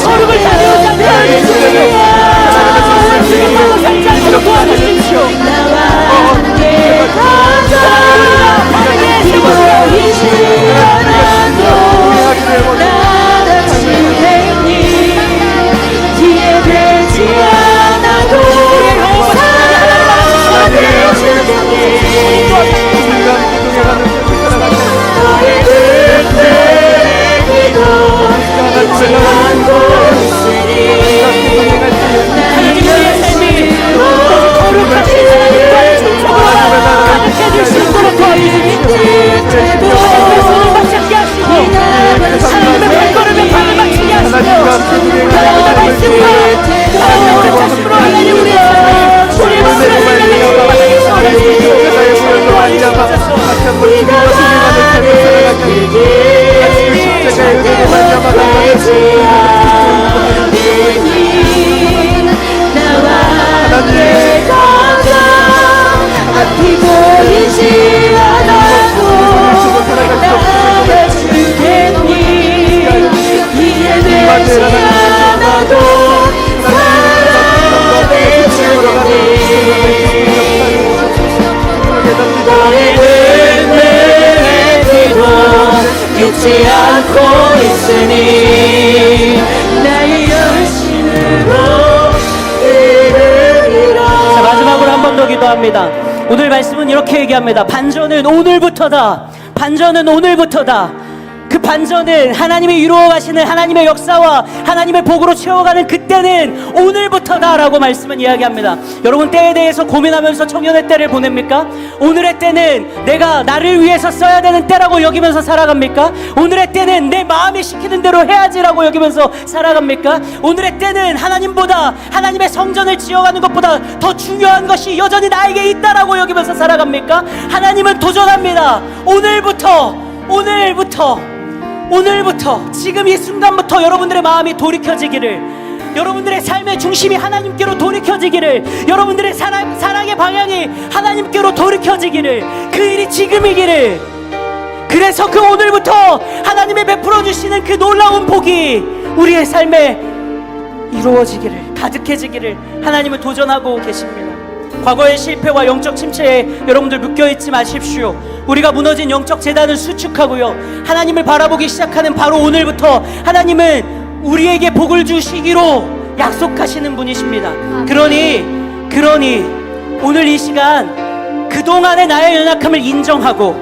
기도합니다. 오늘 말씀은 이렇게 얘기합니다. 반전은 오늘부터다. 반전은 오늘부터다. 그 반전은 하나님이 이루어 가시는 하나님의 역사와 하나님의 복으로 채워가는 그때는 오늘부터다 라고 말씀은 이야기합니다. 여러분, 때에 대해서 고민하면서 청년의 때를 보냅니까? 오늘의 때는 내가 나를 위해서 써야 되는 때라고 여기면서 살아갑니까? 오늘의 때는 내 마음이 시키는 대로 해야지라고 여기면서 살아갑니까? 오늘의 때는 하나님보다, 하나님의 성전을 지어가는 것보다 더 중요한 것이 여전히 나에게 있다라고 여기면서 살아갑니까? 하나님은 도전합니다. 오늘부터 지금 이 순간부터 여러분들의 마음이 돌이켜지기를, 여러분들의 삶의 중심이 하나님께로 돌이켜지기를, 여러분들의 사랑의 방향이 하나님께로 돌이켜지기를, 그 일이 지금이기를, 그래서 그 오늘부터 하나님의 베풀어 주시는 그 놀라운 복이 우리의 삶에 이루어지기를, 가득해지기를 하나님은 도전하고 계십니다. 과거의 실패와 영적 침체에 여러분들 묶여있지 마십시오. 우리가 무너진 영적 재단을 수축하고요, 하나님을 바라보기 시작하는 바로 오늘부터 하나님은 우리에게 복을 주시기로 약속하시는 분이십니다. 그러니 오늘 이 시간 그동안의 나의 연약함을 인정하고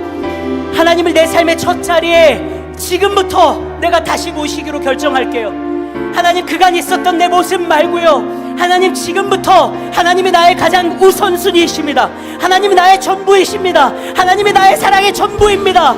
하나님을 내 삶의 첫 자리에 지금부터 내가 다시 모시기로 결정할게요. 하나님, 그간 있었던 내 모습 말고요, 하나님 지금부터 하나님이 나의 가장 우선순위이십니다. 하나님이 나의 전부이십니다. 하나님이 나의 사랑의 전부입니다.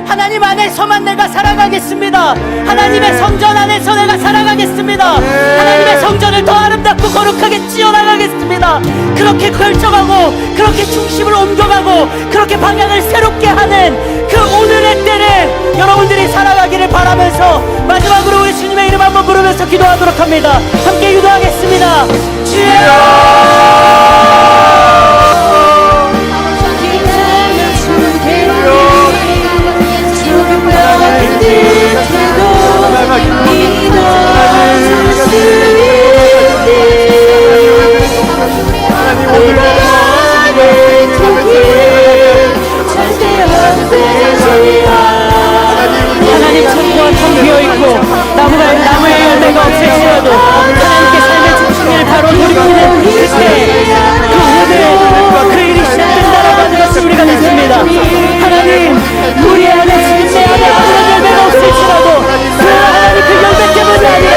하나님 안에서만 내가 살아가겠습니다. 하나님의 성전 안에서 내가 살아가겠습니다. 하나님의 성전을 더 아름답고 거룩하게 지어나가겠습니다. 그렇게 결정하고, 그렇게 중심을 옮겨가고, 그렇게 방향을 새롭게 하는 그 오늘의 때를 여러분들이 살아가기를 바라면서 마지막으로 우리 주님의 이름 한번 부르면서 기도하도록 합니다. 함께 기도하겠습니다. 하나님, 창고가 텅 비어있고 나무의 열매가 없을지라도 하나님께 삶의 중심을 바로 돌이키는 그때, 그 오늘 그 일이 시작된다라고 하는 것을 우리가 믿습니다. 하나님, 우리 안에 지금 내 안에 아무런 열매가 없을지라도 그 하나님 그 열매 때문이 아니라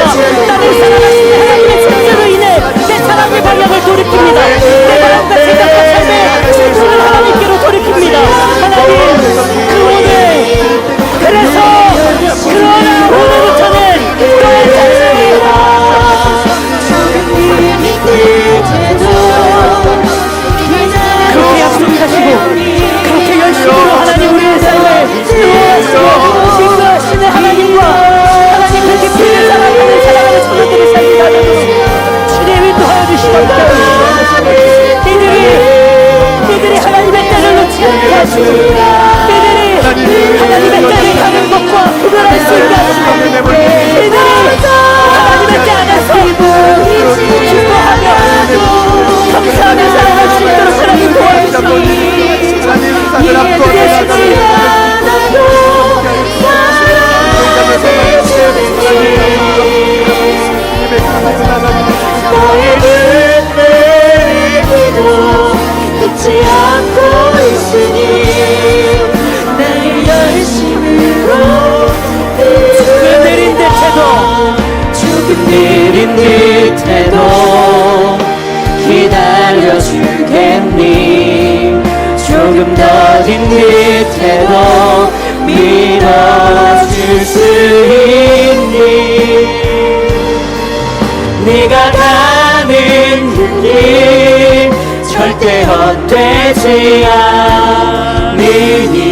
나를 사랑하시는 하나님의 존재로 인해 내 사랑의 방향을 돌이킵니다. 내 마음과 생각과 삶의 중심을 하나님께로 돌이킵니다. 하나님, 그 오늘, 그래서 그러나 오늘부터는 너의 자신이다. 그렇게 약속하시고 그렇게 열심으로 하나님 우리의 삶을 인도하시고 인도하시는 하나님과 하나님 그렇게 피를 사랑하는 자녀들의 삶이 나눠주시고 주님 인도하여 주시옵소서. 이들이 하나님의 때를 놓지 않게 하시고 이들이 하나님의 때를 가는 것과 구별할 수 있게 하시고 이들이 하나님의 때 안에서 기뻐하며 감사하며 살아갈 수 있도록 하나님 도와주시옵소서. 이들의 신이 너의 은혜의 기도 잊지 않고 있으니 나의 열심으로 죽음 내린 듯해도 기다려주겠니. 조금 더딘 듯해도 믿어줄 수 있니. 네가 가는 그 길 절대 헛되지 않으니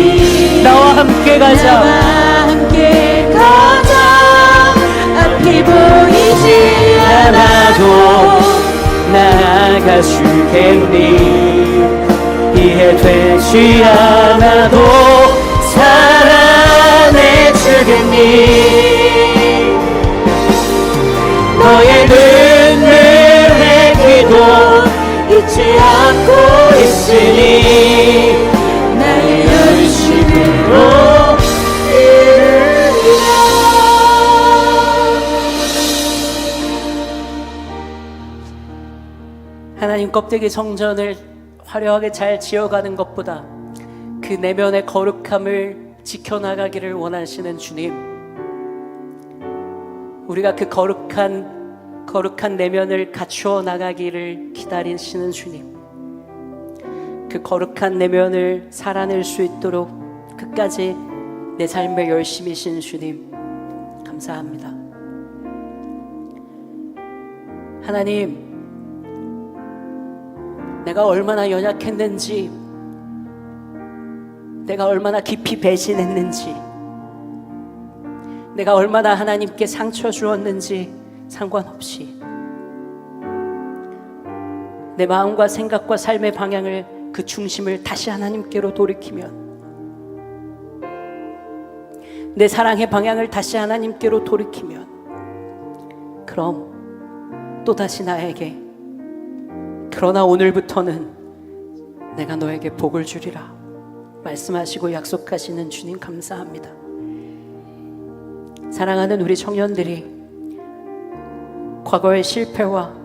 나와 함께 가자. 나와 함께 가자. 앞이 보이지 않아도 나아가주겠니. 이해되지 않아도 살아내주겠니. 너의 눈물의 기도 잊지 않고 있으니 나의 열심으로 이루리라. 하나님 껍데기 성전을 화려하게 잘 지어가는 것보다 그 내면의 거룩함을 지켜나가기를 원하시는 주님, 우리가 그 거룩한 내면을 갖추어 나가기를 기다리시는 주님, 그 거룩한 내면을 살아낼 수 있도록 끝까지 내 삶에 열심이신 주님, 감사합니다. 하나님, 내가 얼마나 연약했는지, 내가 얼마나 깊이 배신했는지, 내가 얼마나 하나님께 상처 주었는지 상관없이 내 마음과 생각과 삶의 방향을, 그 중심을 다시 하나님께로 돌이키면, 내 사랑의 방향을 다시 하나님께로 돌이키면, 그럼 또다시 나에게, 그러나 오늘부터는 내가 너에게 복을 주리라 말씀하시고 약속하시는 주님, 감사합니다. 사랑하는 우리 청년들이 과거의 실패와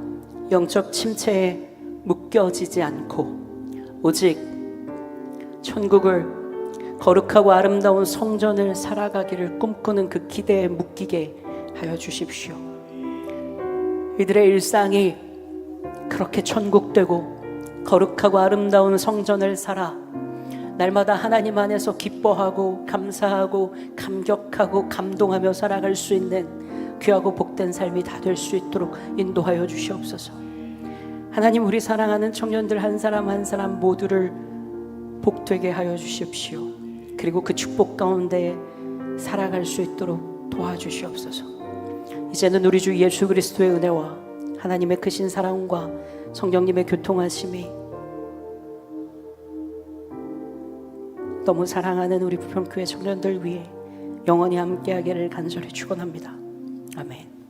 영적 침체에 묶여지지 않고 오직 천국을, 거룩하고 아름다운 성전을 살아가기를 꿈꾸는 그 기대에 묶이게 하여 주십시오. 이들의 일상이 그렇게 천국되고 거룩하고 아름다운 성전을 살아 날마다 하나님 안에서 기뻐하고 감사하고 감격하고 감동하며 살아갈 수 있는 귀하고 복된 삶이 다 될 수 있도록 인도하여 주시옵소서. 하나님, 우리 사랑하는 청년들 한 사람 한 사람 모두를 복되게 하여 주십시오. 그리고 그 축복 가운데 살아갈 수 있도록 도와주시옵소서. 이제는 우리 주 예수 그리스도의 은혜와 하나님의 크신 사랑과 성령님의 교통하심이 너무 사랑하는 우리 부평교회 청년들 위해 영원히 함께하기를 간절히 축원합니다. 아멘.